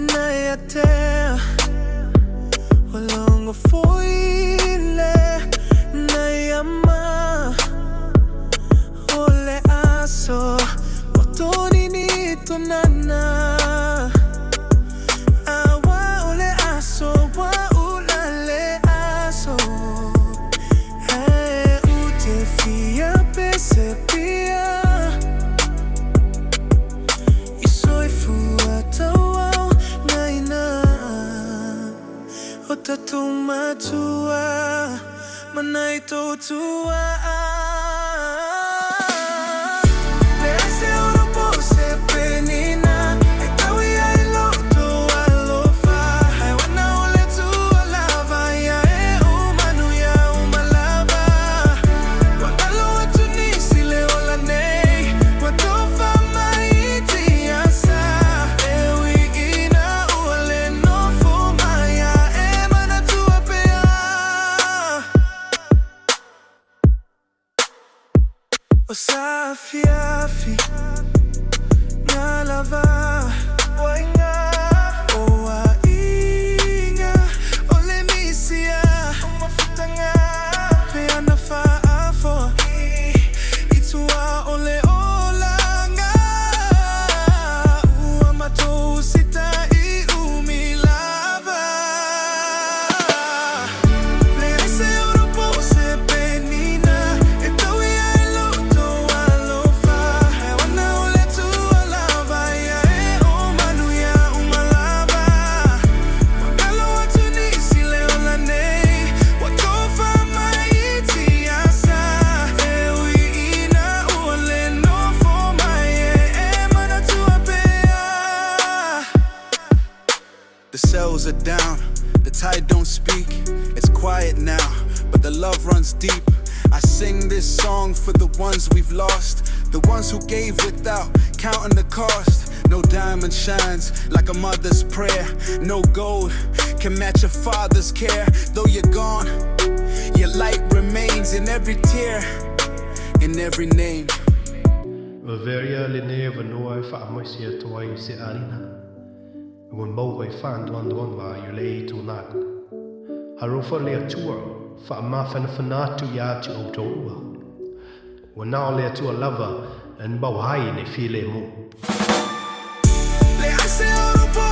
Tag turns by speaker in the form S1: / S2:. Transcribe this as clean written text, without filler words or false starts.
S1: Inati walang foile na yama ole aso otoni nito nana awa ole aso wa ulale aso ute fia pese pia Soifua tawa ngaina otatuma tua manaito tua Osafiafi ngalava wanga oa inga ole misia umafutanga peana faafo itua ole olanga uamato sita umilava lease Europo se penina
S2: The cells are down, the tide don't speak. It's quiet now, but the love runs deep. I sing this song for the ones we've lost, the ones who gave without counting the cost. No diamond shines like a mother's prayer. No gold can match a father's care. Though you're gone, your light remains in every tear, in every name.
S3: Vaveria lineva noa fa amoisia toai se arina. Gun bau fan don va you lay to not. Harofa le tour fa mafan fanatu ya to otoa. When now le to a lover and bau hai ne file mo.
S1: Le ase Europo